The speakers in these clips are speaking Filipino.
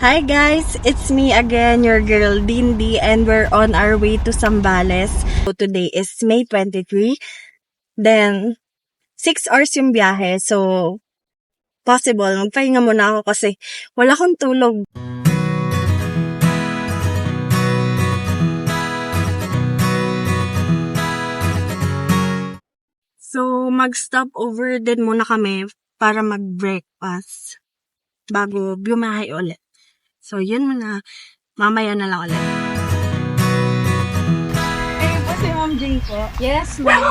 Hi guys, it's me again, your girl Dindy, and we're on our way to Zambales. So today is May 23, then 6 hours yung biyahe, so possible, magpahinga muna ako kasi wala akong tulog. So mag-stop over din muna kami para mag-breakfast bago bumahay ulit. So yun muna, mamaya na lang ulit. Si Ma'am Jane po. Yes, ma'am.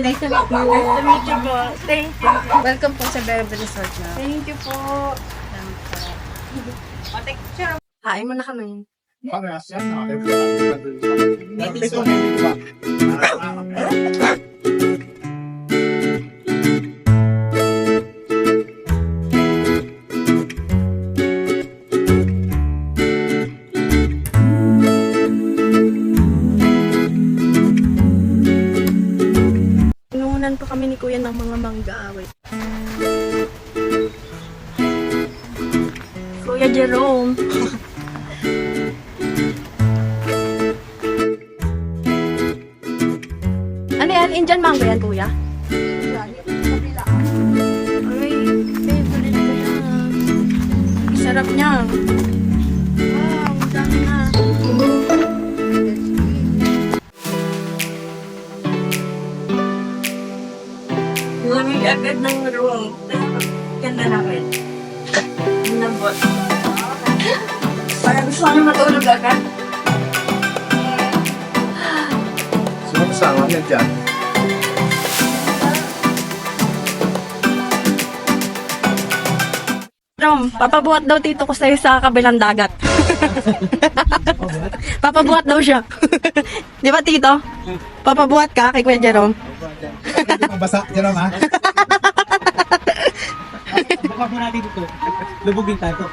Nice to meet you. Nice to meet you po. Thank you. Welcome po sa Beverly Resort na. Thank you po. Kain mo na kami. Inuunan pa kami ni Kuya ng mga mangga. Wait. Kuya Jerome. Ano yan? Indian mango yan, Kuya? Ay, favorite ko yan. Sarap niya. Wow, ang dami na. Lamig agad ng room. Ganda na rin. Nabot. Parang gusto kami matulog agad. Sumasama niya dyan. Rom, papabuhat daw tito ko sa'yo sa kabilang dagat. Papabuhat daw siya. Di ba tito? Papabuhat ka kay Kuya Jerome? Hindi pang basa. Yan ha? Baka mo natin dito. Lubugin tayo.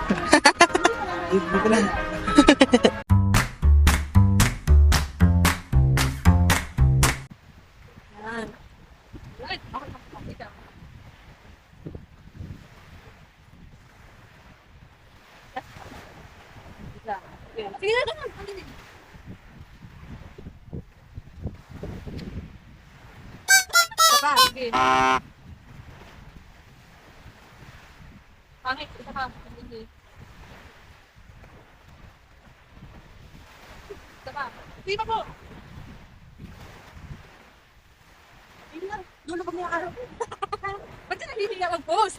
Dito lang. Sige. Pangit, isa ka. Sige. Isa ka. Sige pa po. Hindi na. Lulubog niya araw. Ba't ka nahihiya mag-post?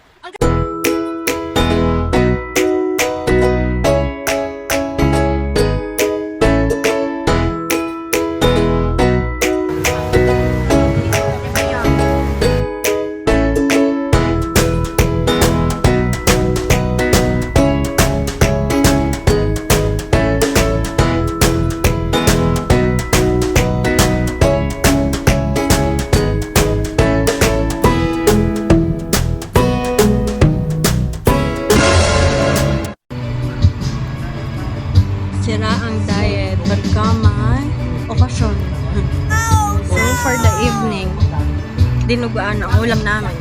Sira ang diet pagka may okasyon. So, for the evening, dinuguan ang ulam namin.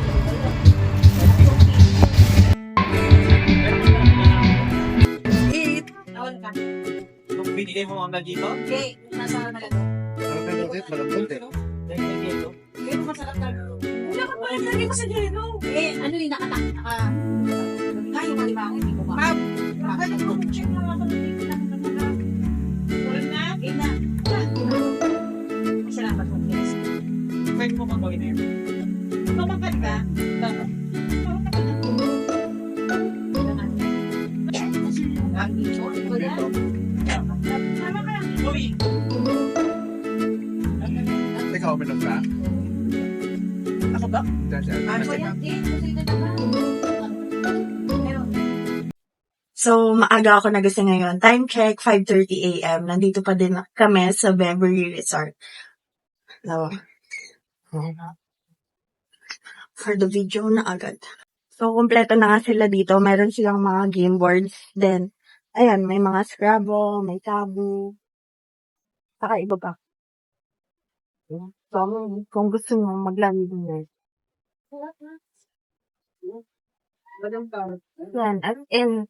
Eat! Nung binigay mo hanggang dito? Okay, nasa na lang. Ano kayo ulit? Malambot eh. Pero masarap talaga. Wala ka pa lagi mo sa geno. Ano yung kaya mo lima ako, hindi ko ba? Ma'am, bakit ako check na ako ng wala na? Ina. Salamat po, guys. Pwede mo bang gawin na yun? Mamakat ka? Ikaw, uminom ka? Ako ba? Dyan. So, maaga ako nagising ngayon. Time check, 5:30 a.m. Nandito pa din kami sa Beverly Resort. So, for the video na agad. So, kompleto na nga sila dito. Meron silang mga game boards. Then, ayan, may mga Scrabble, may Tabu. Saka iba pa. So, kung gusto nyo, maglaro din. Yan, as in,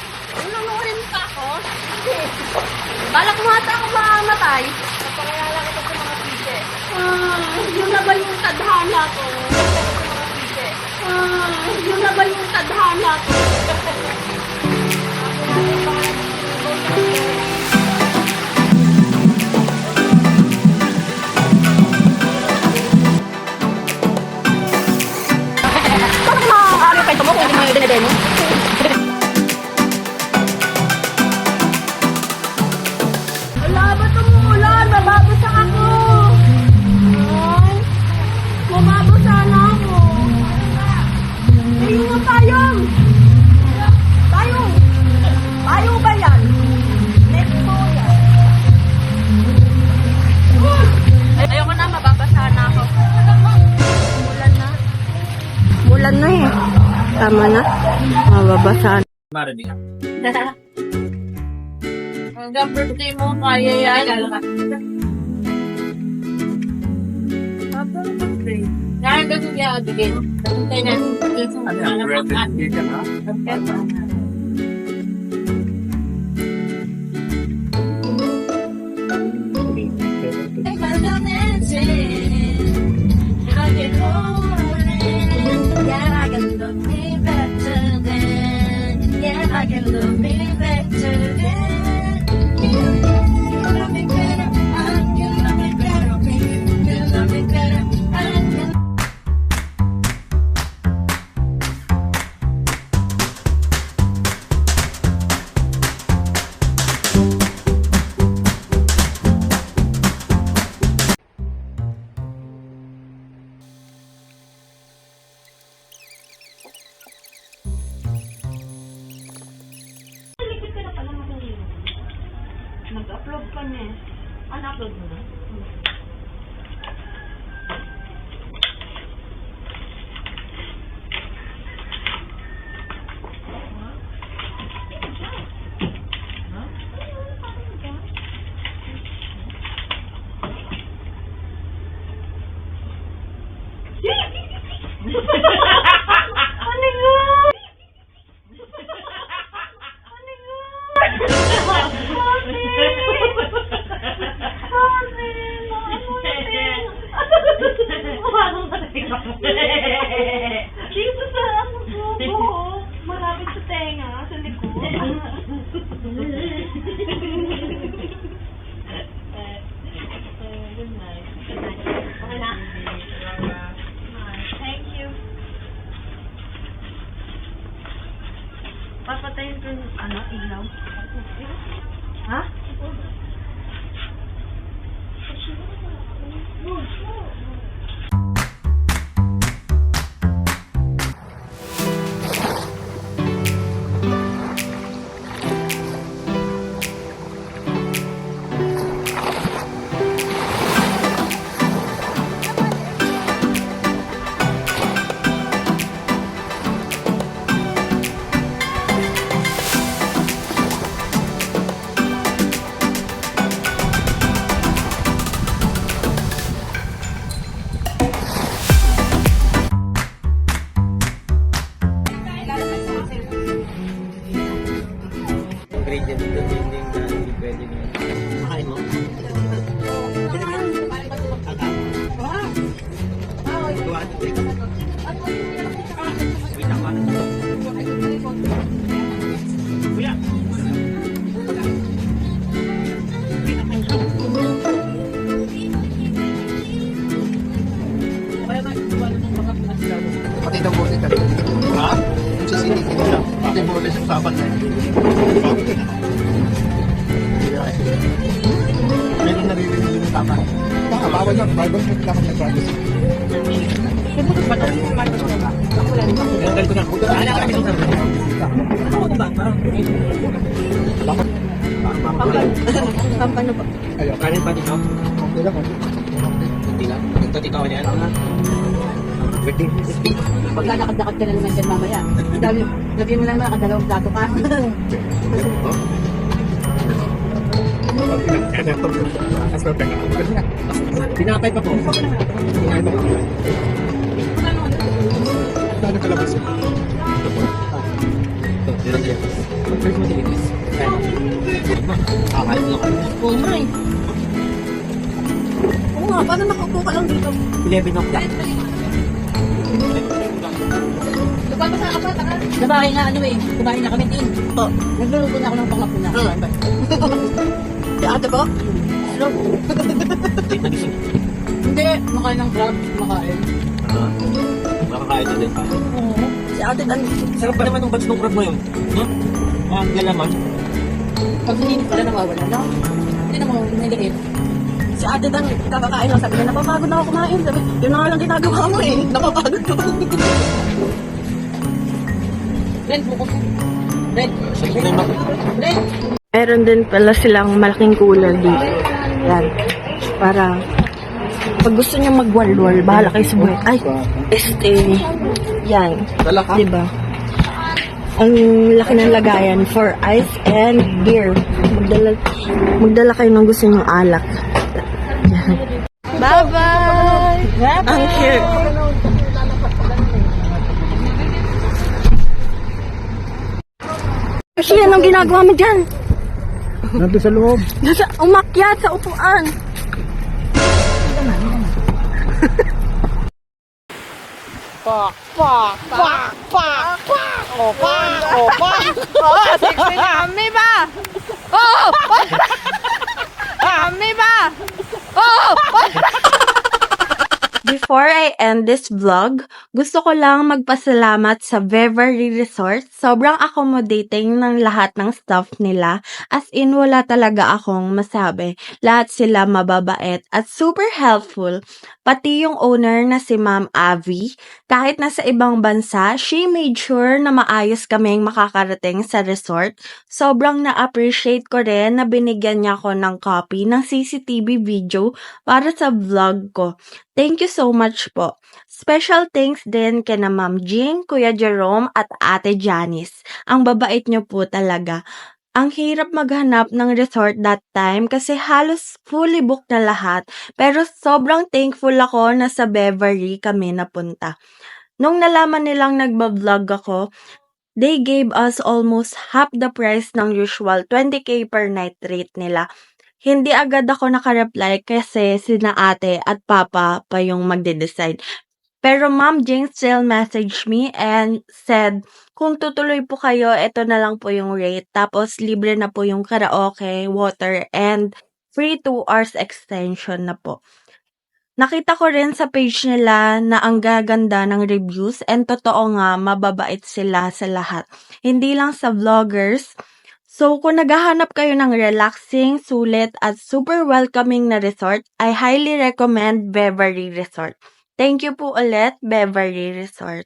Nanungurin mo pa ako? Balak mo ata ako makamatay. Napakayala kita sa mga pise. Yun na ba yung tadhana ko? Yun na ba yung tadhana ko? Bakit makakaaari kayo mo kung hindi mo yung dinedemo? Wala ba tumuulan? Mababasa ako. Ay, mababasa na ako. Ayun ang payong. Payong. Payong ba yan? Next po yan. Ayoko na, mababasa na ako. Mulan na. Mulan na eh. Tama na. Mababasa na. Marinig. Hanggang birthday mo, kaya yan. Kaya ba kung i-aagigin? Tayo na. I can love me better than you love me better, I can love me better, you love me better, I can. Nag-upload ka niya eh. Na-upload mo na? Ano yun? Dito sa ano po, malapit sa tenga, sa likod. Good night. Okay na? Thank you. Papatayin ko yung ilaw. Ha? Ingredient dito, hindi na hindi pwede na. Makain mo? Wait ako. Kuya! Pati daw po ito. Ha? Sa sinig ito siya. Pati po ulit yung sapat na yun. Meron naririnig yung tama. Bawal yan. Bawal yung dapat nag-privacy. Tanggal ko na. Ala kami nung sabi. Ano ba? Parang Pampano ba? Ayaw. kanin pa dito. Okay lang. Hindi lang. Ito titaw niya. Birthday. Pagka nakadakad ka na naman dyan mamaya. Lagyan mo lang mga kadalawang plato ka. Tinapay pa po. Ano kalabas yun? Ito, First mo tilitis. Kakain lang kami. Oo nga eh. Oo nga, paano nakaupo ka lang dito? 11 o'clock. Nabahay nga ano eh. Nabahay na kami din. Oo. Nagluluto na ako ng panglapuna. Si ate ko? Hello? Late nagising. Hindi. Makain ng grab. Makain. Makakain na din pa. Oo. Si ate dan. Sarap pa naman ng batch ng crab mo yun. No? Ang galaman. Pag hindi pala nawawala na. Hindi na mo niliit. Si ate dan, kakakain lang. Sabi niya, napapagod na ako kumain. Sabi, yun na nga lang ginagawa mo eh. Napapagod ka. Red, buko. Red. Red. Meron din pala silang malaking cooler dito. Yan. Para pag gusto niyo magwalwal, bahala kayo sa buhay. Ay, yan. Dala ka. Diba? Ang laki ng lagayan for ice and beer. Magdala kayo ng gusto niyong alak. Yan. Bye-bye! Ang cute. Kasi anong ginagawa mo dyan? Nandun sa loob. Nasa umakyat sa upuan. Sexy na kami ba? Oh! Kami ba? Oh! Before I end this vlog, gusto ko lang magpasalamat sa Beverly Resort. Sobrang accommodating ng lahat ng staff nila. As in, wala talaga akong masabi. Lahat sila mababait at super helpful. Pati yung owner na si Ma'am Avi, kahit nasa ibang bansa, she made sure na maayos kaming makakarating sa resort. Sobrang na-appreciate ko rin na binigyan niya ako ng copy ng CCTV video para sa vlog ko. Thank you so much po. Special thanks din kina Ma'am Jing, Kuya Jerome at Ate Janice. Ang babait niyo po talaga. Ang hirap maghanap ng resort that time kasi halos fully booked na lahat. Pero sobrang thankful ako na sa Beverly kami napunta. Nung nalaman nilang nagbablog ako, they gave us almost half the price ng usual 20k per night rate nila. Hindi agad ako nakareply kasi sina ate at papa pa yung magde-decide. Pero Ma'am Jing still messaged me and said, kung tutuloy po kayo, ito na lang po yung rate. Tapos libre na po yung karaoke, water, and free 2 hours extension na po. Nakita ko rin sa page nila na ang gaganda ng reviews and totoo nga, mababait sila sa lahat. Hindi lang sa vloggers. So, kung naghahanap kayo ng relaxing, sulit, at super welcoming na resort, I highly recommend Beverly Resort. Thank you po ulit, Beverly Resort.